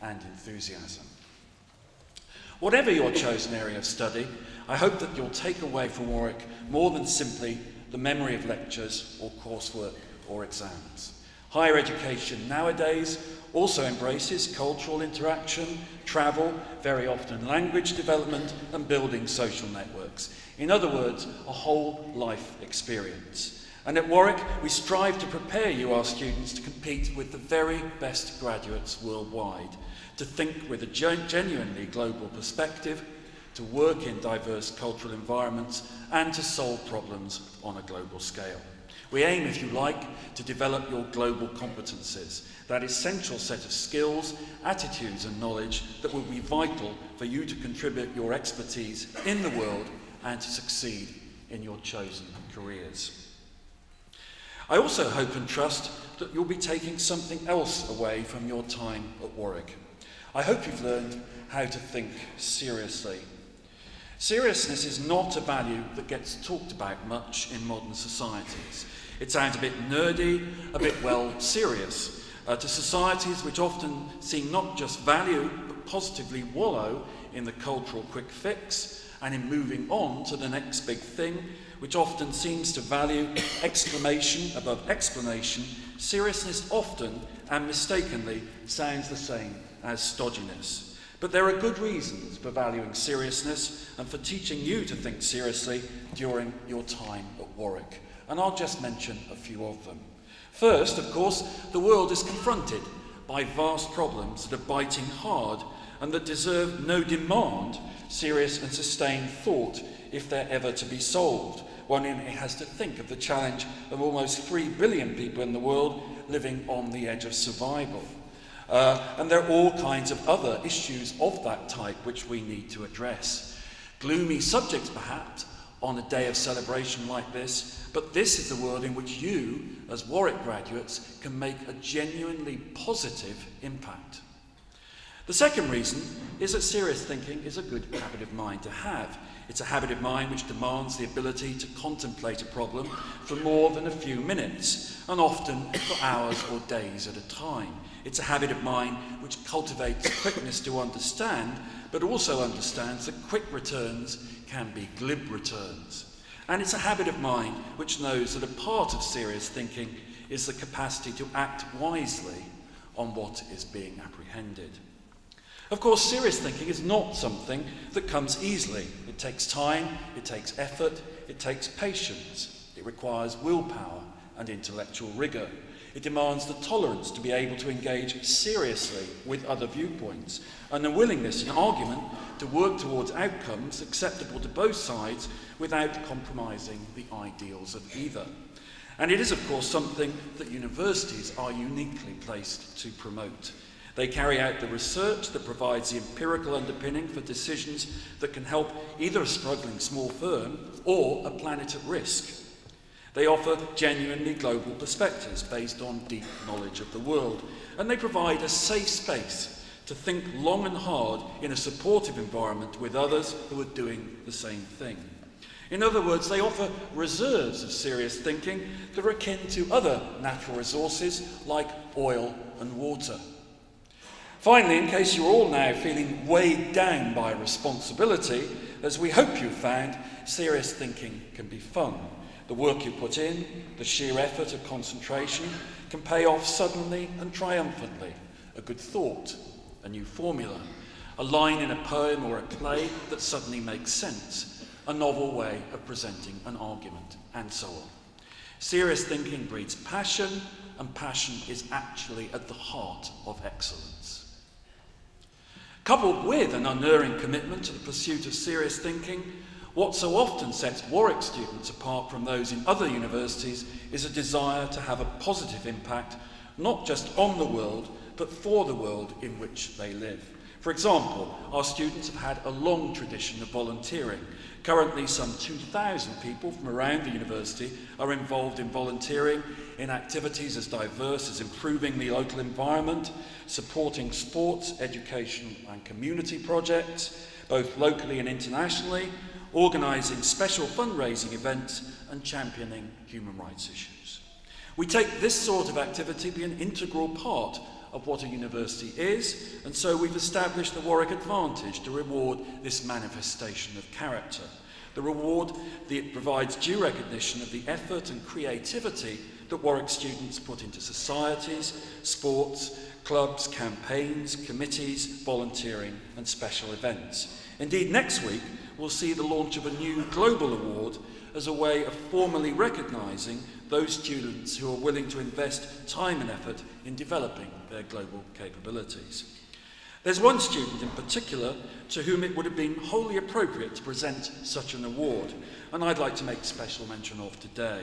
and enthusiasm. Whatever your chosen area of study, I hope that you'll take away from Warwick more than simply the memory of lectures or coursework or exams. Higher education nowadays also embraces cultural interaction, travel, very often language development, and building social networks. In other words, a whole life experience. And at Warwick, we strive to prepare you, our students, to compete with the very best graduates worldwide, to think with a genuinely global perspective, to work in diverse cultural environments, and to solve problems on a global scale. We aim, if you like, to develop your global competencies, that essential set of skills, attitudes and knowledge that will be vital for you to contribute your expertise in the world and to succeed in your chosen careers. I also hope and trust that you'll be taking something else away from your time at Warwick. I hope you've learned how to think seriously. Seriousness is not a value that gets talked about much in modern societies. It sounds a bit nerdy, a bit, well, serious, to societies which often seem not just value, but positively wallow in the cultural quick fix and in moving on to the next big thing, which often seems to value exclamation above explanation. Seriousness often and mistakenly sounds the same as stodginess. But there are good reasons for valuing seriousness and for teaching you to think seriously during your time at Warwick. And I'll just mention a few of them. First, of course, the world is confronted by vast problems that are biting hard and that deserve no demand serious and sustained thought if they're ever to be solved. One has to think of the challenge of almost 3 billion people in the world living on the edge of survival. And there are all kinds of other issues of that type which we need to address. Gloomy subjects, perhaps, on a day of celebration like this, but this is the world in which you, as Warwick graduates, can make a genuinely positive impact. The second reason is that serious thinking is a good habit of mind to have. It's a habit of mind which demands the ability to contemplate a problem for more than a few minutes, and often for hours or days at a time. It's a habit of mind which cultivates quickness to understand, but also understands that quick returns can be glib returns. And it's a habit of mind which knows that a part of serious thinking is the capacity to act wisely on what is being apprehended. Of course, serious thinking is not something that comes easily. It takes time, it takes effort, it takes patience. It requires willpower and intellectual rigour. It demands the tolerance to be able to engage seriously with other viewpoints and a willingness in argument to work towards outcomes acceptable to both sides without compromising the ideals of either. And it is, of course, something that universities are uniquely placed to promote. They carry out the research that provides the empirical underpinning for decisions that can help either a struggling small firm or a planet at risk. They offer genuinely global perspectives based on deep knowledge of the world, and they provide a safe space to think long and hard in a supportive environment with others who are doing the same thing. In other words, they offer reserves of serious thinking that are akin to other natural resources like oil and water. Finally, in case you're all now feeling weighed down by responsibility, as we hope you've found, serious thinking can be fun. The work you put in, the sheer effort of concentration, can pay off suddenly and triumphantly. A good thought, a new formula, a line in a poem or a play that suddenly makes sense, a novel way of presenting an argument, and so on. Serious thinking breeds passion, and passion is actually at the heart of excellence. Coupled with an unerring commitment to the pursuit of serious thinking, what so often sets Warwick students apart from those in other universities is a desire to have a positive impact, not just on the world, but for the world in which they live. For example, our students have had a long tradition of volunteering. Currently, some 2,000 people from around the university are involved in volunteering in activities as diverse as improving the local environment, supporting sports, education and community projects, both locally and internationally, organising special fundraising events and championing human rights issues. We take this sort of activity to be an integral part of what a university is, and so we've established the Warwick Advantage to reward this manifestation of character. The reward that provides due recognition of the effort and creativity that Warwick students put into societies, sports, clubs, campaigns, committees, volunteering and special events. Indeed, next week we'll see the launch of a new global award as a way of formally recognising those students who are willing to invest time and effort in developing their global capabilities. There's one student in particular to whom it would have been wholly appropriate to present such an award, and I'd like to make special mention of today.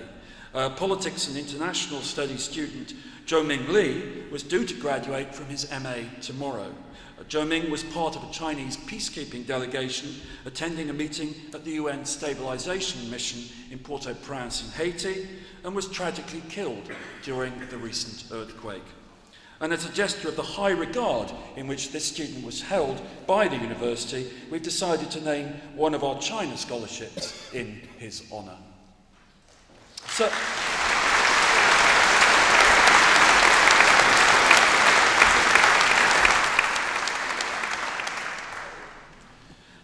Politics and International Studies student Zhou Ming Li was due to graduate from his MA tomorrow. Zhou Ming was part of a Chinese peacekeeping delegation attending a meeting at the UN Stabilisation Mission in Port-au-Prince in Haiti and was tragically killed during the recent earthquake. And as a gesture of the high regard in which this student was held by the university, we've decided to name one of our China scholarships in his honour.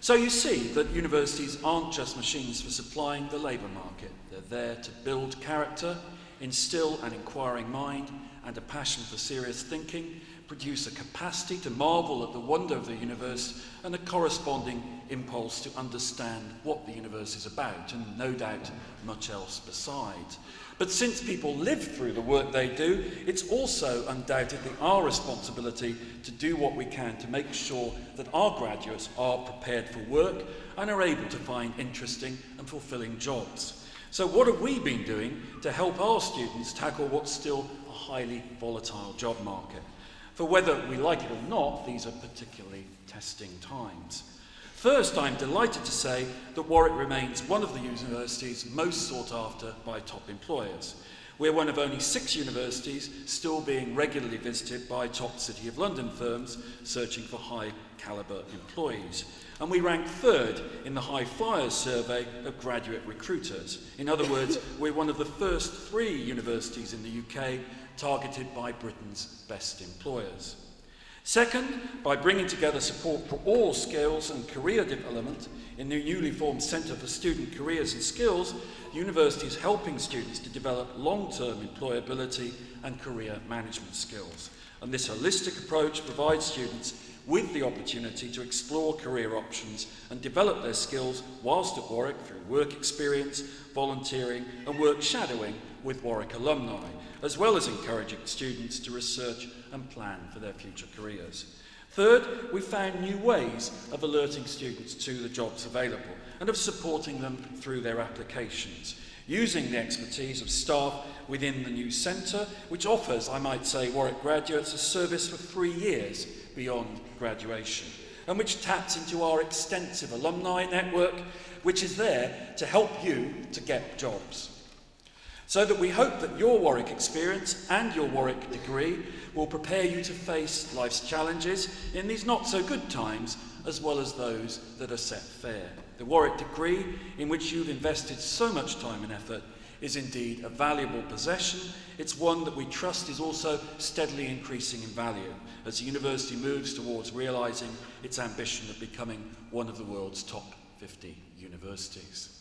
So you see that universities aren't just machines for supplying the labour market. They're there to build character, instill an inquiring mind and a passion for serious thinking, produce a capacity to marvel at the wonder of the universe and a corresponding impulse to understand what the universe is about, and no doubt much else besides. But since people live through the work they do, it's also undoubtedly our responsibility to do what we can to make sure that our graduates are prepared for work and are able to find interesting and fulfilling jobs. So what have we been doing to help our students tackle what's still a highly volatile job market? For whether we like it or not, these are particularly testing times. First, I'm delighted to say that Warwick remains one of the universities most sought after by top employers. We're one of only 6 universities still being regularly visited by top City of London firms searching for high calibre employees. And we rank 3rd in the High Flyers survey of graduate recruiters. In other words, we're one of the first 3 universities in the UK targeted by Britain's best employers. Second, by bringing together support for all skills and career development in the newly formed Centre for Student Careers and Skills, the university is helping students to develop long-term employability and career management skills. And this holistic approach provides students with the opportunity to explore career options and develop their skills whilst at Warwick through work experience, volunteering and work shadowing with Warwick alumni, as well as encouraging students to research and plan for their future careers. Third, we found new ways of alerting students to the jobs available and of supporting them through their applications, using the expertise of staff within the new centre, which offers, I might say, Warwick graduates a service for 3 years beyond graduation, and which taps into our extensive alumni network, which is there to help you to get jobs. So that we hope that your Warwick experience and your Warwick degree will prepare you to face life's challenges in these not so good times, as well as those that are set fair. The Warwick degree, in which you've invested so much time and effort, is indeed a valuable possession. It's one that we trust is also steadily increasing in value as the university moves towards realising its ambition of becoming one of the world's top 50 universities.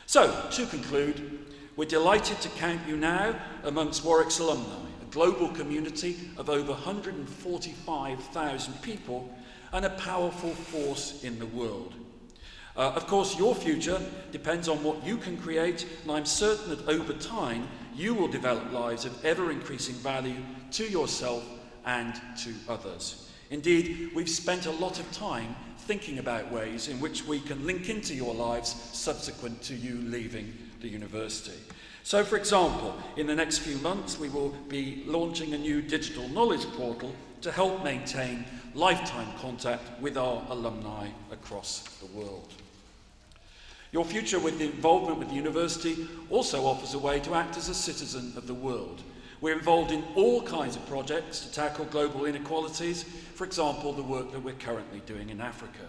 So, to conclude, we're delighted to count you now amongst Warwick's alumni, a global community of over 145,000 people and a powerful force in the world. Of course, your future depends on what you can create, and I'm certain that over time you will develop lives of ever-increasing value to yourself and to others. Indeed, we've spent a lot of time thinking about ways in which we can link into your lives subsequent to you leaving the university. So, for example, in the next few months we will be launching a new digital knowledge portal to help maintain lifetime contact with our alumni across the world. Your future with the involvement with the university also offers a way to act as a citizen of the world. We're involved in all kinds of projects to tackle global inequalities, for example, the work that we're currently doing in Africa.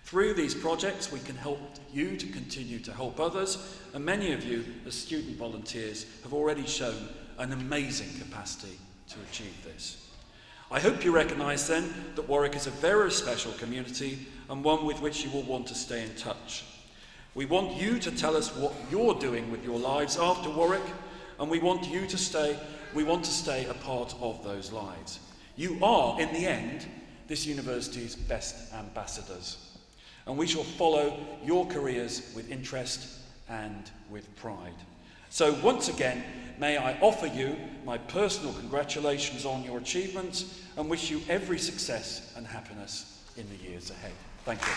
Through these projects, we can help you to continue to help others, and many of you, as student volunteers, have already shown an amazing capacity to achieve this. I hope you recognise then that Warwick is a very special community and one with which you will want to stay in touch. We want you to tell us what you're doing with your lives after Warwick, and we want to stay a part of those lives. You are, in the end, this university's best ambassadors, and we shall follow your careers with interest and with pride. So once again, may I offer you my personal congratulations on your achievements and wish you every success and happiness in the years ahead. Thank you.